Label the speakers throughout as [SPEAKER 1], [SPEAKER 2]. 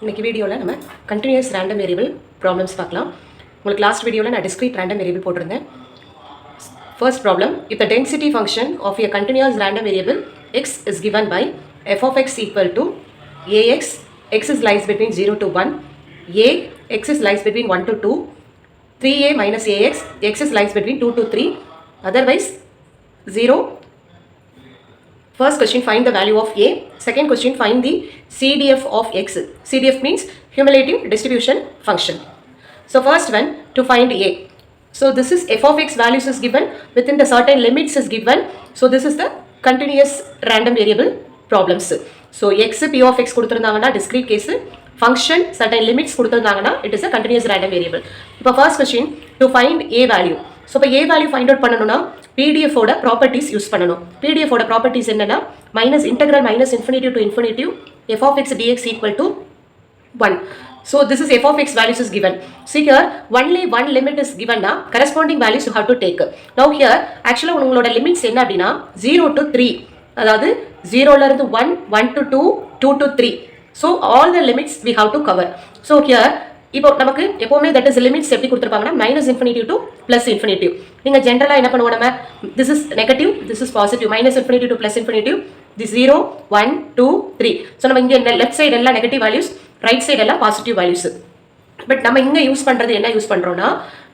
[SPEAKER 1] இன்னைக்கு வீடியோவில் நம்ம கண்டினியூஸ் ரேண்டம் வேரியபிள் ப்ராப்ளம்ஸ் பார்க்கலாம். உங்களுக்கு லாஸ்ட் வீடியோவில் நான் டிஸ்க்ரீட் ரேண்டம் வேரியபிள் போட்டிருந்தேன். First problem, if the density function of a continuous random variable x is given by f of x equal to ax, x is lies between 0 to 1, a, x is lies between 1 to 2, 3a minus ax, x is lies between 2 to 3, otherwise 0. First question, find the value of a. Second question, find the CDF of x. CDF means cumulative distribution function. So first one, to find a. So this is f of x values is given, within the certain limits is given. So this is the continuous random variable problems. So x p of x கொடுத்திருந்தாங்கன்னா discrete case, function certain limits கொடுத்திருந்தாங்கன்னா it is a continuous random variable. இப்போ first question, to find a value. So இப்போ a value find out பண்ணணும்னா PDF ஓட properties use பண்ணணும். PDF ஓட properties என்னன்னா minus integral minus infinity to infinity f of x dx equal to 1. So this is f of x values is given. See here only one limit is given na, corresponding values you have to take. Now here actually உங்களோட limits என்ன அப்படின்னா 0 to 3, அதாவது 0 ல இருந்து 1, 1 to 2, 2 to 3. So all the limits we have to cover. So here இப்போ நமக்கு எப்பவுமே that is limits எப்படி கொடுத்திருப்பாங்கன்னா minus infinity to plus infinity. நீங்க ஜெனரலா என்ன பண்ணுவோம் நம்ம this is negative, this is positive, minus infinity to plus infinity, this 0, 1, 2, 3. So நம்ம இங்க left side எல்லாம் negative values, right side எல்லாம் positive values. பட் நம்ம இங்க யூஸ் பண்றது என்ன யூஸ் பண்றோம்னா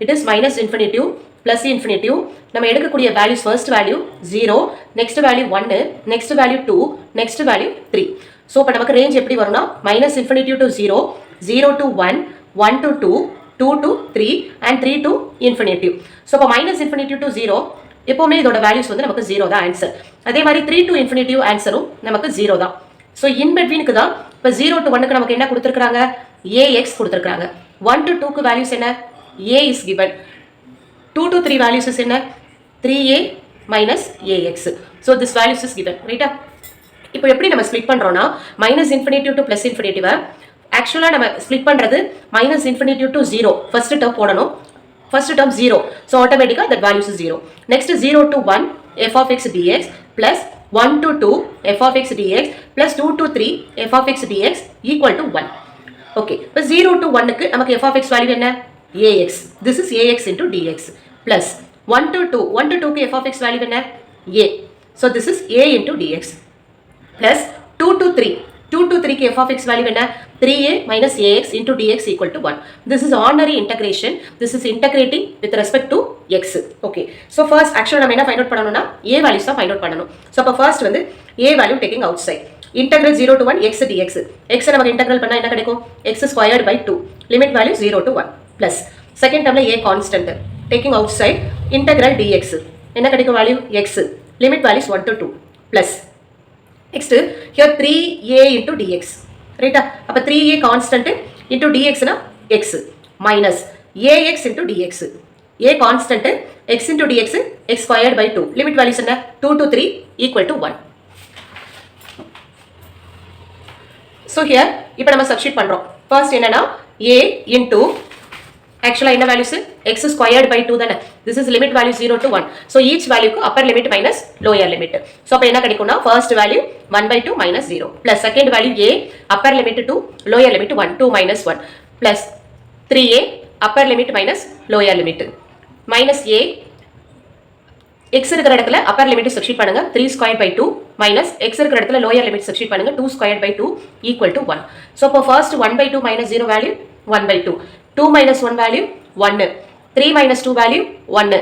[SPEAKER 1] it is minus infinity plus infinity. நம்ம எடுக்கக்கூடிய values first value 0, next value 1, next value 2, next value 3. So இப்போ நமக்கு range எப்படி வரும்னா minus infinity to 0, 0 to 1, 1 to 2, 2 to 3 and 3 to infinity. So இப்போ minus infinity to 0 எப்பவுமே இதோட வேல்யூஸ் வந்து நமக்கு 0 தான் ஆன்சர். அதே மாதிரி 3 to infinity ஆன்சரும் நமக்கு 0 தான். ஸோ இன் பிட்வீனுக்கு தான் இப்போ 0 to 1க்கு நமக்கு என்ன கொடுத்துருக்காங்க ax கொடுத்துருக்காங்க. 1 to 2க்கு வேல்யூஸ் என்ன a is given. 2 to 3 values என்ன 3a minus ax. So this values is given, ரைட்டா? இப்போ எப்படி நம்ம ஸ்ப்ளிட் பண்றோம்னா minus infinity to plus infinity ஆக்சுவலாக நம்ம ஸ்ப்ளிட் பண்ணுறது minus infinity to 0 first term போடணும். ஃபர்ஸ்ட் டேர்ம் 0, ஸோ ஆட்டோமேட்டிக்காக that values 0. Next 0 to 1 f of x dx plus 1 to 2 f of x dx plus 2 to 3 f of x dx equal to 1. Okay, இப்போ 0 to 1க்கு நமக்கு f of x value என்ன ax. This is ax into dx plus 1 to 2, 1 to 2க்கு f of x value என்ன a. So this is a into dx plus 2 to 3. 2 to 3 f of x value என்ன 3a minus ax into dx equal to 1. This is ordinary integration. This is integrating with respect to x. Okay. So first actually நம்ம என்ன find out பண்ணணும்னா a values தான் find out பண்ணணும். So அப்ப first வந்து a value taking outside. Integral 0 to 1 x dx. x நமக்கு integral பண்ணா என்ன கிடைக்கும் x squared by 2. Limit value 0 to 1 plus. Second termல a constant. Taking outside integral dx. என்ன கிடைக்கும் value x. Limit values 1 to 2 plus. Next here 3a into dx, right? அப்ப 3a constant into dx na x minus ax into dx. a constant x into dx x squared by 2. Limit values என்ன 2 to 3 equal to 1. So here இப்போ நம்ம substitute பண்றோம். First என்னன்னா a into actually என்ன values x squared by 2 தானே. This is limit value 0 to 1. So each value க்கு upper limit minus lower limit. So அப்ப என்ன கிடைக்கும்னா first value 1 by 2 minus 0 plus second value a upper limit 2 lower limit 1 2 minus 1 plus 3a upper limit minus lower limit minus a x இருக்கிற இடத்துல upper limit substitute பண்ணுங்க 3 squared by 2 minus x இருக்கிற இடத்துல lower limit substitute பண்ணுங்க 2 squared by 2 equal to 1. So அப்ப first 1 by 2 minus 0 value 1 by 2. 2 minus 1 value 1, 3 minus 2 value 1.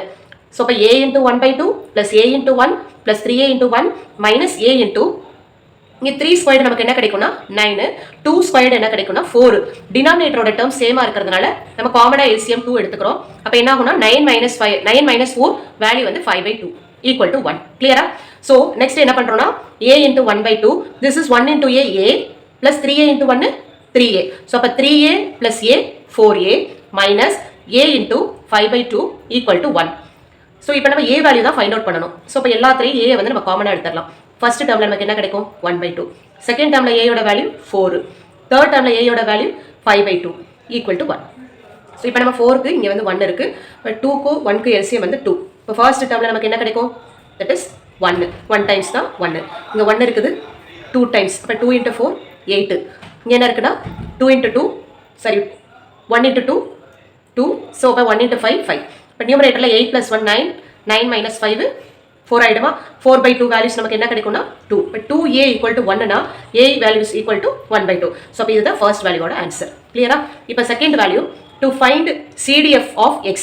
[SPEAKER 1] So a into 1 by 2 plus a into 1 plus 3a into 1 minus a into இங்க 3 squared நமக்கு என்ன கிடைக்கும்னா 9, 2 squared என்ன கிடைக்கும்னா 4. டினாமினேட்டரோட term சேமா இருக்கிறதுனால நம்ம காமனா LCM 2 எடுத்துக்கிறோம். அப்ப என்ன ஆகும்னா 9 minus 5, 9 minus 4 வேல்யூ வந்து 5 by 2 equal to 1. கிளியரா? So next என்ன பண்றோம்னா a into 1 by 2, this is 1 into a plus 3a into 1 3a. So அப்ப 3a plus a 4a minus a into 5 by 2 equal to 1. So இப்போ நம்ம a value தான் find out பண்ணணும். So இப்போ எல்லாத்தையும் a வந்து நம்ம காமனா எடுத்துறலாம். ஃபர்ஸ்ட் டேர்ம்ல நமக்கு என்ன கிடைக்கும் 1 by 2. செகண்ட் டேர்ம்ல a யோட வேல்யூ 4. தேர்ட் டேர்ம்ல a யோட value 5 by 2 equal to 1. So இப்போ நம்ம 4க்கு இங்க வந்து 1 இருக்கு. பட் 2க்கு 1க்கு LCM வந்து 2. இப்போ ஃபர்ஸ்ட் டேர்ம்ல நமக்கு என்ன கிடைக்கும் that is 1. 1 டைம்ஸ் தான் 1. இங்க 1 இருக்குது 2 டைம்ஸ். அப்ப 2 into 4 8. இங்க என்ன இருக்குன்னா 2 into 2, sorry, 1 into 2, 2, so by 1 into 5, 5. But numerator 8 plus 1, 9, 9 minus 5, 4 ஆயிடுமா 4 by 2 values நமக்கு என்ன கிடைக்கும்னா 2. But 2a equal to 1 னா a values equal to 1 by 2. So அப்போ இதுதான் first value ஓட answer. Clear-ஆ? இப்போ second value to find CDF of x.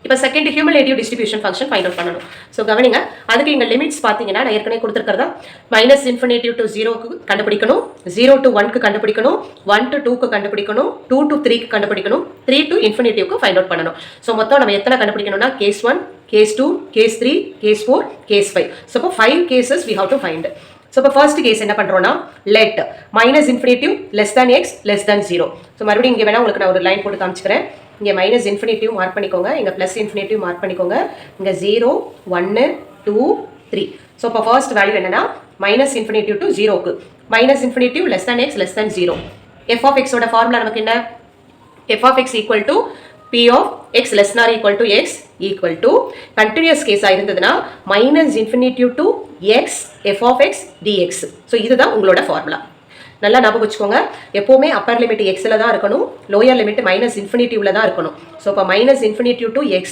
[SPEAKER 1] இப்போ second cumulative distribution function find out பண்ணணும். ஸோ கவனிங்க, அதுக்கு இங்கே லிமிட்ஸ் பார்த்தீங்கன்னா நான் ஏற்கனவே கொடுத்துருக்கிறதா -∞ to 0க்கு கண்டுபிடிக்கணும், 0 to 1க்கு கண்டுபிடிக்கணும், 1 to 2க்கு கண்டுபிடிக்கணும், 2 to 3க்கு கண்டுபிடிக்கணும், 3 to ∞க்கு ஃபைண்ட் அவுட் பண்ணணும். ஸோ மொத்தம் நம்ம எத்தனை கண்டுபிடிக்கணும்னா case 1, case 2, case 3, case 4, case 5. So இப்போ 5 cases we have to find. So இப்போ ஃபர்ஸ்ட் கேஸ் என்ன பண்ணுறோன்னா let -∞ less than X less than 0. So மறுபடியும் இங்கே வேணா உங்களுக்கு நான் ஒரு லைன் போட்டு காமிச்சுக்கிறேன். இங்கே -∞ மார்க் பண்ணிக்கோங்க, இங்கே +∞ மார்க் பண்ணிக்கோங்க, இங்கே 0, 1, 2, 3. ஸோ இப்போ ஃபர்ஸ்ட் வேல்யூ என்னன்னா -∞ to 0க்கு -∞ less than X less than 0. f of x ஓட ஃபார்முலா நமக்கு என்ன? f of x equal to p of x less than or equal to x equal to continuous case இருந்ததுன்னா -∞ to x f of x dx. So இதுதான் உங்களோட formula. நல்லா ஞாபகம் வச்சுக்கோங்க, எப்போவுமே அப்பர் லிமிட் எக்ஸில் தான் இருக்கணும், லோயர் லிமிட் -∞ தான் இருக்கணும். ஸோ இப்போ -∞ to x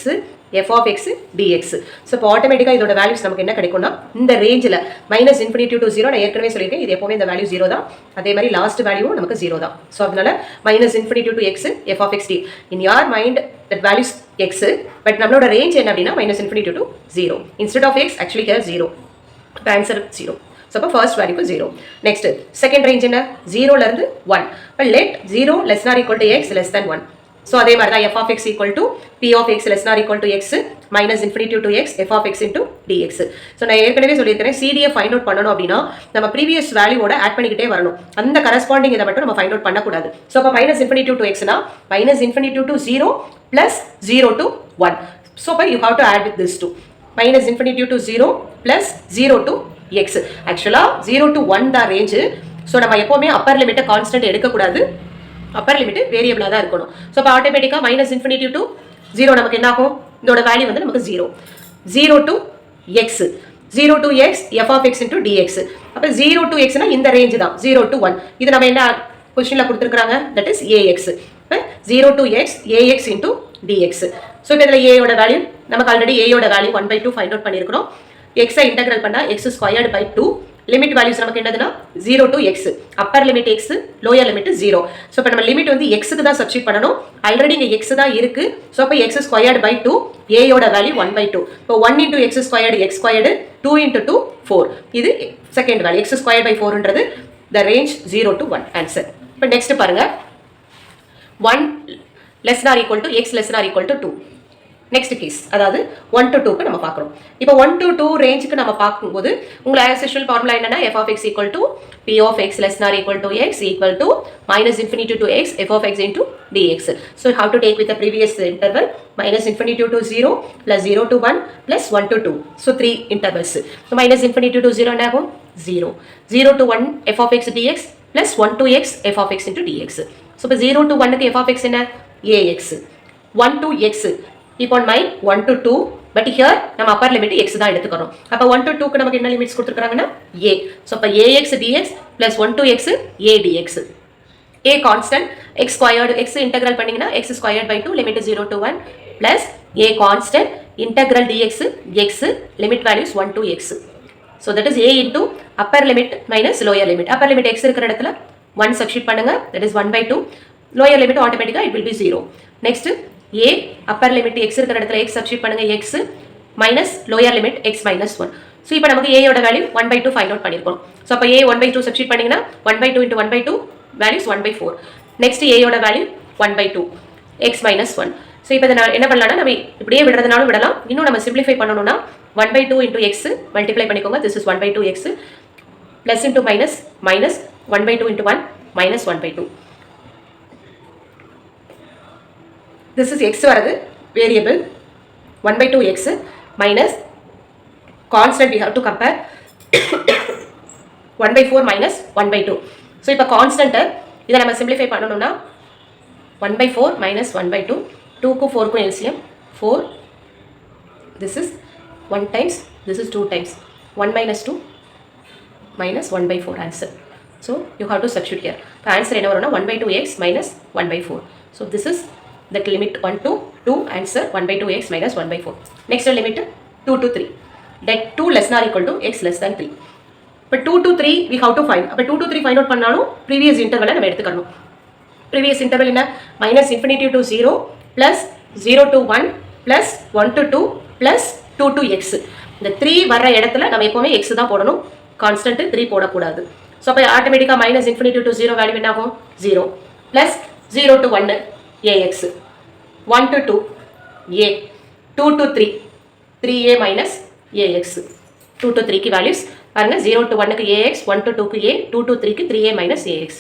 [SPEAKER 1] f of x dx. So இப்போ ஆட்டோமேட்டிக்காக இதோட வேல்யூஸ் நமக்கு என்ன கிடைக்கும்னா இந்த ரேஞ்சில் -∞ to 0 நான் ஏற்கனவே சொல்லியிருக்கேன், இது எப்போவுமே இந்த வேல்யூ 0 தான், அதே மாதிரி லாஸ்ட் வேல்யூவும் நமக்கு 0 தான். ஸோ அதனால -∞ to x f of x d. In your mind that values x, but நம்மளோட ரேஞ்ச் என்ன அப்படின்னா -∞ to 0. Instead of x actually here 0. இப்போ ஆன்சர் 0. ஸோ அப்போ ஃபர்ஸ்ட் வேல்யூக்கு 0. நெக்ஸ்ட் செகண்ட் ரேஞ்ச் என்ன? 0லேருந்து 1. இப்போ let 0 less nor equal to x less than 1. So அதே மாதிரி தான் f of x equal to p of x less than or equal to x -∞ to x f of x into dx. So நான் ஏற்கனவே சொல்லியிருக்கிறேன், CDF find out பண்ணணும் அப்படின்னா நம்ம previous வேல்யூவோட add பண்ணிக்கிட்டே வரணும், அந்த கரஸ்பாண்டிங் இதை மட்டும் நம்ம ஃபைண்ட் அவுட் பண்ணக்கூடாது. ஸோ அப்போ -∞ to x னா -∞ to 0 plus 0 to 1. ஸோ அப்போ you have to add with this two, -∞ to 0 plus 0 to x. ஆக்சுவலாக 0 to 1 தான் ரேஞ்சு. ஸோ நம்ம எப்போவுமே அப்பர் லிமிட்டை கான்ஸ்டன்ட் எடுக்கக்கூடாது, அப்பர் லிமிட் வேரியபிளாக தான் இருக்கணும். ஸோ அப்போ ஆட்டோமேட்டிக்காக -∞ to 0 நமக்கு என்ன ஆகும்? இதோட வேல்யூ வந்து நமக்கு 0. 0 to x, 0 to x f of x into dx. அப்போ 0 to x னா இந்த ரேஞ்சு தான், 0 to 1. இது நம்ம என்ன கொஸ்டினில் கொடுத்துருக்காங்க, தட் இஸ் ax. இப்போ 0 to x ax into dx. So இப்போ இதில் a யோட வேல்யூ நமக்கு ஆல்ரெடி a யோட வேல்யூ 1/2 ஃபைண்ட் அவுட் பண்ணியிருக்கிறோம். x-ஐ இன்டெகிரல் பண்ணால் x squared by 2. Limit values நமக்கு என்னதுன்னா 0 to x, upper limit x, lower limit 0. So இப்போ நம்ம லிமிட் வந்து x-க்கு தான் சப்ஸ்டிட் பண்ணணும், ஆல்ரெடி இங்கே x தான் இருக்கு. ஸோ அப்போ x ஸ்கொயர்டு பை 2, a யோட வேல்யூ 1/2. இப்போ 1 into x squared x squared, 2 into 2 4. இது second value, x squared by 4ன்றது த ரேஞ்ச் 0 to 1 ஆன்சர். இப்போ நெக்ஸ்ட் பாருங்க, 1 less than or equal to x less than or equal to 2. Next case, அதாவது 1 to 2க்கு நம்ம பார்க்குறோம். இப்போ 1 to 2 ரேஞ்சுக்கு நம்ம பார்க்கும்போது உங்களை ஆஸ் யூஷுவல் ஃபார்முலா என்னன்னா f of x equal to p of x less than or equal to x equal to -∞ to x f of x into dx. So you have to take with the previous interval -∞ to 0 plus 0 to 1 plus 1 to 2. So 3 intervals. So -∞ to 0 என்ன ஆகும்? 0. 0 to 1 f of x dx plus 1 to x f of x into dx. So இப்போ 0 to 1க்கு f of x என்ன? ax. 1 to x, keep on mind 1 to 2, but here நம்ம upper limit x தான் எடுத்துக்கிறோம். அப்போ 1 to 2க்கு நமக்கு என்ன லிமிட்ஸ் கொடுத்துருக்காங்கன்னா a. ஸோ அப்போ ax dx plus 1 to x a dx. a constant, x squared, x integral பண்ணிங்கன்னா x squared by 2 limit 0 to 1 plus a constant integral dx x limit values 1 to x. So that is a into upper limit minus lower limit. Upper limit x இருக்கிற இடத்துல 1 substitute பண்ணுங்க, that is 1/2. lower limit automatically it will be 0. Next a upper limit x இருக்கிற இடத்துல x substitute பண்ணுங்க, x minus lower limit x minus 1. So இப்போ நமக்கு a யோட value 1/2 find out பண்ணியிருக்கோம். ஸோ அப்போ a 1/2 சப்ஸ்டியூட் பண்ணிங்கன்னா 1/2 into 1/2 வேல்யூஸ் 1/4. நெக்ஸ்ட் a யோட வேல்யூ 1/2 x minus 1. ஸோ இப்போ நான் என்ன பண்ணலாம்னா, நம்ம இப்படியே விடுறதுனாலும் விடலாம், இன்னும் நம்ம சிம்பிளிஃபை பண்ணணும்னா 1/2 into x மல்டிப்ளை பண்ணிக்கோங்க, this is 1/2 x plus into minus minus 1/2 into 1 minus 1/2. This is x வரது variable 1/2 x minus constant we have to compare 1/4 minus 1/2. So இப்போ கான்ஸ்டன்ட்டை இதை நம்ம சிம்பிளிஃபை பண்ணணும்னா 1/4 minus 1/2, 2க்கும் 4க்கும் LCM 4, this is 1 times, this is 2 times, 1 minus 2 minus 1/4 answer. So you have to substitute here. The answer என்ன வரும்னா 1 by 2x minus 1 by 4. So this is that limit 1 to 2, answer 1 by 2x minus 1 by 4. Next limit 2 to 3. That 2 less than or equal to x less than 3. But 2 to 3 we have to find. அப்போ 2 to 3 find out பண்ணாலும் previous interval நம்ம எடுத்துக்கணும். Previous interval என்ன minus infinity to 0 plus 0 to 1 plus 1 to 2 plus 2 to x. இந்த 3 வர்ற இடத்துல நம்ம எப்பவுமே x தான் போடணும், கான்ஸ்டன்ட் 3 போடக்கூடாது. ஸோ அப்போ ஆட்டோமேட்டிக்காக மைனஸ் இன்ஃபினிட்டி டு 0 வேல்யூ என்ன ஆகும் 0 plus 0 to 1 ax 1 to 2 a 2 to 3 3a minus ax 2 to 3 க்கு வேல்யூஸ் பாருங்க 0 to 1 க்கு ax 1 to 2 க்கு a 2 to 3 க்கு 3a minus ax.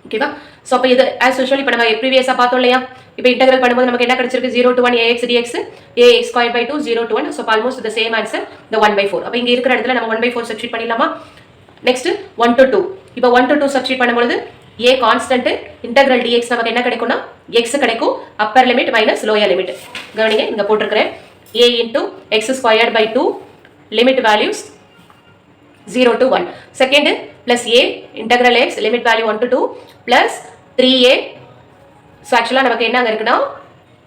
[SPEAKER 1] ஓகேவா? ஸோ அப்போ இது ஆஸ் யூஷுவல் இப்போ நம்ம ப்ரீவியஸாக பார்த்தோம் இல்லையா, இப்போ இன்டெகிரல் பண்ணும்போது நமக்கு என்ன கிடைச்சிருக்கு 0 to 1 ax dx ax squared by 2 0 to 1. So almost the same answer இந்த 1 by 4. அப்போ இங்கே இருக்கிற இடத்துல நம்ம 1 by 4 சப்ஸ்டிட் பண்ணிடலாமா? Next 1 to 2. இப்போ 1 to 2 சப்ஸ்டிட் பண்ணும்போது a கான்ஸ்டன்ட் இன்டெகிரல் dx நமக்கு என்ன கிடைக்கும்னா x கிடைக்கும், Appar limit minus lower limit. கவனிங்க இங்கே போட்டிருக்கிறேன் a into x squared by 2 limit values 0 to 1. Second plus a integral x limit value 1 to 2 plus 3a. So actually நமக்கு என்ன அங்க இருக்குன்னா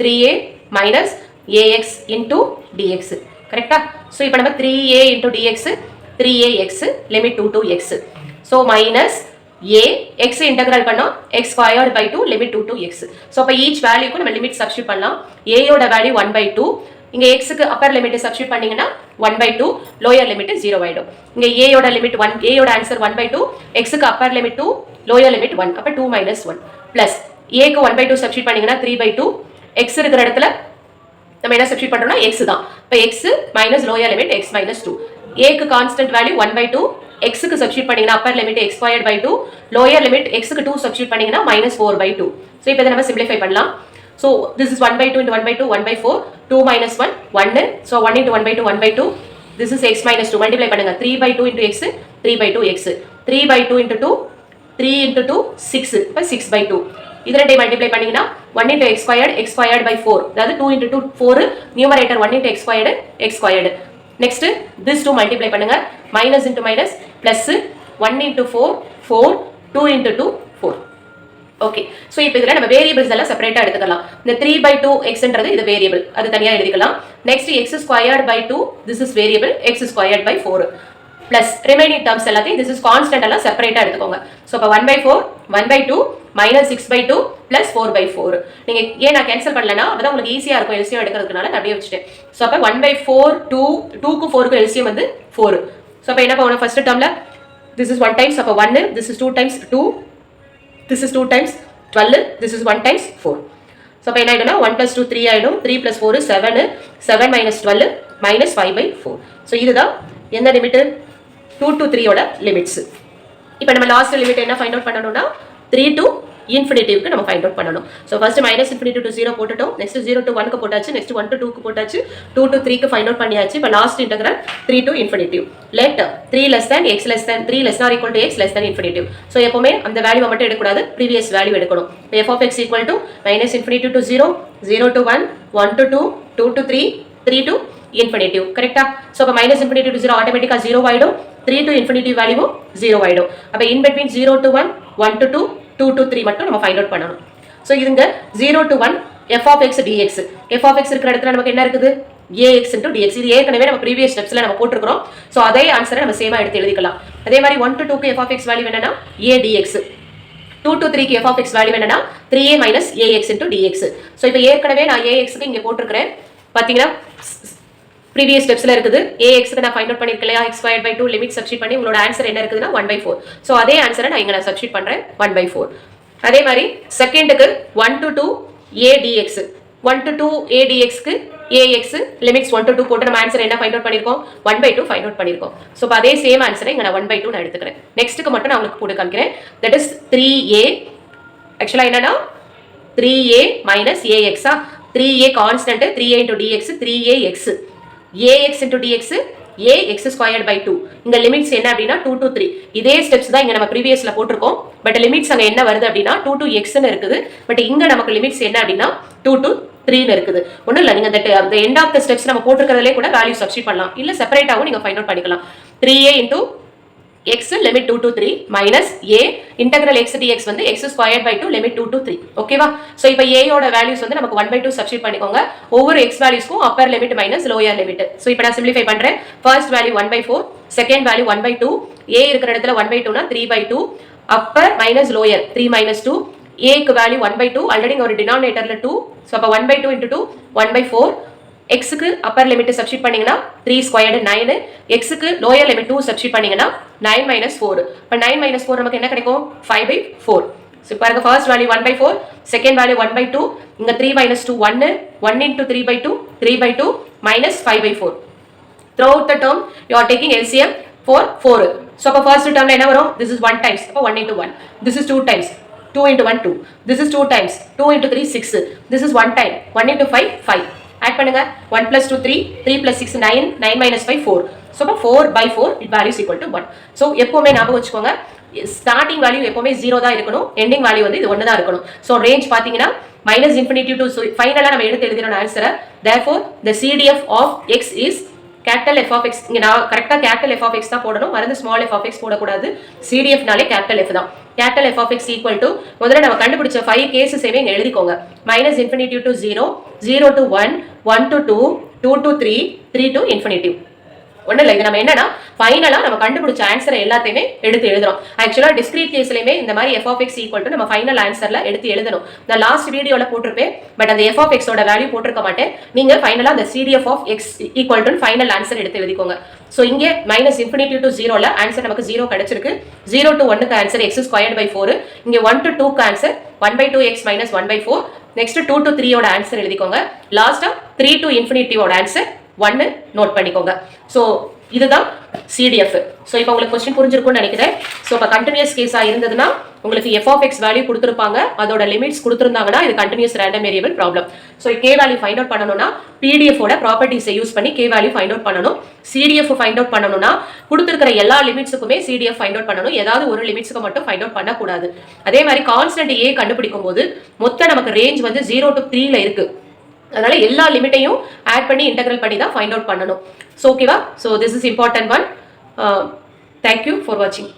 [SPEAKER 1] 3a minus ax into dx. கரெக்ட்டா? So இப்போ நம்ம 3a into dx 3ax limit 2 to x. So minus a x integral பண்ணா x squared by 2 limit 2 to x. So அப்ப each value க்கு நம்ம லிமிட் சப்ஸ்டிட் பண்ணலாம். a யோட வேல்யூ 1 by 2, இங்க x க்கு அப்பர் லிமிட் சப்ஸ்டிட் பண்ணீங்கன்னா 1 by 2, லோயர் லிமிட் 0 ஆயிடும். இங்க a யோட லிமிட் 1, a யோட ஆன்சர் 1 by 2, x க்கு அப்பர் லிமிட் 2, லோயர் லிமிட் 1, அப்ப 2 minus 1 பிளஸ் a க்கு 1 by 2 சப்ஸ்டிட் பண்ணீங்கன்னா 3 by 2, x இருக்கிற இடத்துல நம்ம என்ன சப்ஸ்டிட் பண்றோம்னா x தான். அப்ப x minus lower limit x minus 2. a க்கு கான்ஸ்டன்ட் வேல்யூ 1 by 2, x க்கு சப்ஸ்டிட் பண்ணீங்கன்னா Appar limit x squared by 2, lower limit x க்கு 2 சப்ஸ்டிட் பண்ணீங்கன்னா minus 4 by 2. சோ இப்போ இத நம்ம சிம்பிளிஃபை பண்ணலாம். So this is 1 by 2 into 1 by 2, 1 by 4, 2 minus 1, 1. So 1 into 1 by 2, 1 by 2. This is x minus 2. Multiply பண்ணுங்க. 3 by 2 into x, 3 by 2 x. 3 by 2 into 2, 3 into 2, 6. அப்ப 6 by 2. இது ரெண்டையும் multiply பண்ணீங்கன்னா 1 into x squared by 4. அதாவது 2 into 2, 4. Numerator 1 into x squared. Next, this 2 multiply பண்ணுங்க. Minus into minus, plus 1 into 4, 4, 2 into 2, 4. Okay. So இப்போ இதல நம்ம வேரியபிள்ஸ் எல்லாம் செப்பரேட்டா எடுத்துக்கலாம். இந்த 3 by 2 xன்றது இது வேரியபிள், அது தனியா எழுதிக்கலாம். Next x squared by 2, this is variable x squared by 4 plus remaining terms எல்லாத்தையும் this is constant எல்லாம் செப்பரேட்டா எடுத்துக்கோங்க. சோ அப்ப 1 by 4, 1 by 2 minus 6 by 2 plus 4 by 4. நீங்க ஏன் நான் கேன்சல் பண்ணலனா அப்பதான் உங்களுக்கு ஈஸியா இருக்கும் எல்சிஎம் எடுக்கிறதுனால நான் அப்படியே வச்சிட்டேன். சோ அப்ப 1 by 4 2 க்கு 4 க்கு எல்சிஎம் வந்து 4. சோ அப்ப என்ன பண்ணனும் ஃபர்ஸ்ட் டேர்ம்ல this is 1 times, அப்ப 1, this is 2 times 2, this is 2 times 12, this is 1 times 4. So அப்ப என்ன ஆயிடும்னா 1 plus 2 3 ஆயிடும், 3 plus 4 7, 7 minus 12 minus 5 by 4. So இதுதான் என்ன லிமிட் 2 to 3 ஓட லிமிட்ஸ். இப்போ நம்ம லாஸ்ட் லிமிட் என்ன ஃபைண்ட் அவுட் பண்ணனும்னா 3 to இன்ஃபினிட்டிவ்க்கு நம்ம ஃபைண்ட் அவுட் பண்ணனும். So first minus infinity to 0 போட்டுட்டோம், நெக்ஸ்ட் 0 to 1 க்கு போட்டாச்சு, நெக்ஸ்ட் 1 to 2 க்கு போட்டாச்சு, 2 to 3 க்கு ஃபைண்ட் அவுட் பண்ணியாச்சு. இப்போ last integral 3 to infinitive. Let 3 less than x less than 3 less than or equal to x less than infinitive. So எப்பவுமே அந்த வேல்யூவை மட்டும் எடுக்கக்கூடாது, ப்ரீவியஸ் வேல்யூ எடுக்கணும். f of x equal to minus infinity to 0, 0 to 1, 1 to 2, 2 to 3, 3 to infinitive. கரெக்ட்டா? So அப்போ minus infinity to 0 ஆட்டோமேட்டிக்காக 0 ஆயிடும், 3 to இன்ஃபினிட்டிவ் வேல்யூவும் 0 ஆயிடும். அப்போ in between 0 to 1, 1 to 2, 2 to 3 மட்டும் நம்ம ஃபைண்ட் அவுட் பண்ணணும். ஸோ இதுங்க 0 to 1 f of x dx. f of x இருக்கிற இடத்துல நமக்கு என்ன இருக்குது ax into dx. இது ஏற்கனவே நம்ம ப்ரீவியஸ் ஸ்டெப்ஸ்ல நம்ம போட்டுருக்கோம். ஸோ அதே ஆன்சரை நம்ம சேமா எடுத்து எழுதிக்கலாம். அதே மாதிரி 1 to 2 க்கு f of x வேல்யூ என்னன்னா a dx. 2 to 3 க்கு f of x வேல்யூ என்னன்னா 3a minus ax into dx. So இப்போ ஏற்கனவே நான் ax க்கு இங்க போட்டுருக்கிறேன். பாத்தீங்கன்னா ப்ரீவியஸ் ஸ்டெப்ஸ்ல இருக்குது. ax க்கு நான் ஃபைண்ட் அவுட் பண்ணிருக்கலையா, x squared by 2 limit substitute பண்ணி உங்களோட ஆன்சர் என்ன இருக்குதுன்னா 1 by 4. ஸோ அதே ஆன்சரை நான் இங்க சப்ஸ்டிட் பண்றேன் 1 by 4. அதே மாதிரி செகண்டுக்கு 1 to 2 a dx, 1 to 2 a dx க்கு ax லிமிட்ஸ் 1 to 2 போட்டு நம்ம ஆன்சர் என்ன ஃபைண்ட் அவுட் பண்ணிருக்கோம் 1 by 2 ஃபைண்ட் அவுட் பண்ணிருக்கோம். சோ அதே சேம் ஆன்சரை இங்க நான் 1 by 2 நான் எடுத்துக்கிறேன். நெக்ஸ்ட்க்கு மட்டும் நான் உங்களுக்கு போட்டு காமிக்கிறேன். That is 3a. ஆக்சுவலா என்னன்னா 3a minus ax. 3a constant, 3a into dx 3ax, ax into dx ax squared by 2. இங்க லிமிட்ஸ் என்ன அப்படினா 2 to 3. இதே ஸ்டெப்ஸ் தான் இங்க நம்ம ப்ரீவியஸ்ல போட்டுருக்கோம். பட் லிமிட்ஸ் அங்க என்ன வருது அப்படினா 2 to x ன்னு இருக்குது. பட் இங்க நமக்கு லிமிட்ஸ் என்ன அப்படினா 2 to 3 ன்னு இருக்குது. ஒண்ணும் இல்ல, நீங்க அந்த எண்ட் ஆஃப் தி ஸ்டெப்ஸ் நம்ம போட்டுக்கிறதுலே கூட வேல்யூ சப்ஸ்டிட் பண்ணலாம், இல்ல செப்பரேட்டாவும் நீங்க ஃபைண்ட் அவுட் பண்ணிக்கலாம். 3a into x limit 2 to 3 minus a integral x dx வந்து x squared by 2 limit 2 to 3 ஓகேவா சோ இப்போ a யோட வேல்யூஸ் வந்து நமக்கு 1 by 2 சப்ஸ்டிட்யூட் பண்ணிக்கோங்க ஒவ்வொரு x வேல்யூஸ்க்கும் upper limit minus lower limit so இப்போ நான் சிம்பிளிஃபை பண்றேன் first value 1 by 4 second value 1 by 2 a இருக்கிற இடத்துல 1 by 2 னா 3 by 2 Appar minus lower 3 minus 2 a க்கு வேல்யூ 1 by 2 ஆல்ரெடி ஒரு டினாமினேட்டர்ல 2 சோ அப்ப 1 by 2 into 2 1 by 4 x க்கு அப்பர் லிமிட் சப்ஸ்டிட்யூட் பண்ணீங்கன்னா 3 ஸ்கொயர்டு 9 x க்கு லோயர் லிமிட் 2 சப்ஸ்டிட்யூட் பண்ணீங்கன்னா 9 minus 4 இப்ப 9 minus 4 நமக்கு என்ன கிடைக்கும் 5 by 4 சோ பாருங்க first value 1 by 4 second value 1 by 2 இங்க 3 minus 2 1 1 into 3 by 2 3 by 2 minus 5 by 4 throughout the term you are taking LCM for 4 so அப்ப first term ல என்ன வரும் this is 1 times அப்ப 1 into 1 this is 2 times 2 into 1 2 this is 2 times 2 into 3 6 this is 1 time 1 into 5 5 add பண்ணுங்க 1 plus 2 3 3 plus 6 9 9 minus 5 4 so அப்ப 4 by 4 it value is equal to 1 so எப்பவுமே ஞாபகம் வச்சுக்கோங்க ஸ்டார்டிங் வேல்யூ எப்பவுமே 0 தான் இருக்கணும் எண்டிங் வேல்யூ வந்து இது 1 தான் இருக்கணும் so ரேஞ்ச் பாத்தீங்கன்னா minus infinity to ஃபைனலா நம்ம எடுத்து எழுதிரோம் ஆன்சரை therefore the CDF of x is capital F of x இங்க நான் கரெக்ட்டா capital F of x தான் போடணும் மறந்து small f of x போட கூடாது CDF நாலே capital F தான் capital F of x equal to முதல்ல நம்ம கண்டுபிடிச்ச 5 கேसेस இங்க எழுதிக்கோங்க minus infinity to 0 0 to 1 1 to 2 2 to 3 3 to infinity ஒண்ணு இல்ல இது நம்ம என்னன்னா ஃபைனலா நம்ம கண்டுபிடிச்ச ஆன்சரை எல்லாத்தையுமே எடுத்து எழுதுறோம் ஆக்சுவலா டிஸ்கிரீட் கேஸ்லயுமே இந்த மாதிரி f of x equal to நம்ம ஃபைனல் ஆன்சர்ல எடுத்து எழுதணும் நான் லாஸ்ட் வீடியோல போட்டிருப்பேன் பட் அந்த f of x ஓட வேல்யூ போட்டிருக்க மாட்டேன் நீங்க ஃபைனலா அந்த CDF of x equal to final answer எடுத்து எழுதிக்கோங்க சோ இங்கே minus infinity to 0 ல ஆன்சர் நமக்கு 0 கிடைச்சிருக்கு 0 to 1 க்கு ஆன்சர் x squared by 4 இங்க 1 to 2 க்கு answer 1 by 2x minus 1 by 4 next 2 to 3 ஓட ஆன்சர் எழுதிக்கோங்க லாஸ்டா 3 to infinity ஓட ஆன்சர் 1 நோட் பண்ணிக்கோங்க சோ இதுதான் CDF சோ இப்போ உங்களுக்கு क्वेश्चन புரிஞ்சிருக்கும்னு நினைக்கிறேன் சோ இப்ப கண்டினியூஸ் கேஸா இருந்ததுனா உங்களுக்கு f of x வேல்யூ கொடுத்திருப்பாங்க அதோட லிமிட்ஸ் கொடுத்திருந்தாங்கன்னா இது continuous random variable problem so k value find out பண்ணனும்னா PDF ஓட ப்ராப்பர்ட்டீஸை யூஸ் பண்ணி k வேல்யூ ஃபைண்ட் அவுட் பண்ணனும் CDF ஃபைண்ட் அவுட் பண்ணனும்னா கொடுத்திருக்கிற எல்லா லிமிட்ஸ்க்குமே CDF ஃபைண்ட் அவுட் பண்ணனும் ஏதாவது ஒரு லிமிட்ஸ்க்கு மட்டும் ஃபைண்ட் அவுட் பண்ண கூடாது அதே மாதிரி கான்ஸ்டன்ட் a கண்டுபிடிக்கும்போது மொத்த நமக்கு ரேஞ்ச் வந்து 0 to 3 ல இருக்கு அதனால எல்லா லிமிட்டையும் ஆட் பண்ணி இன்டெகிரல் பண்ணி தான் ஃபைண்ட் அவுட் பண்ணனும் சோ ஓகேவா so this is important one thank you for watching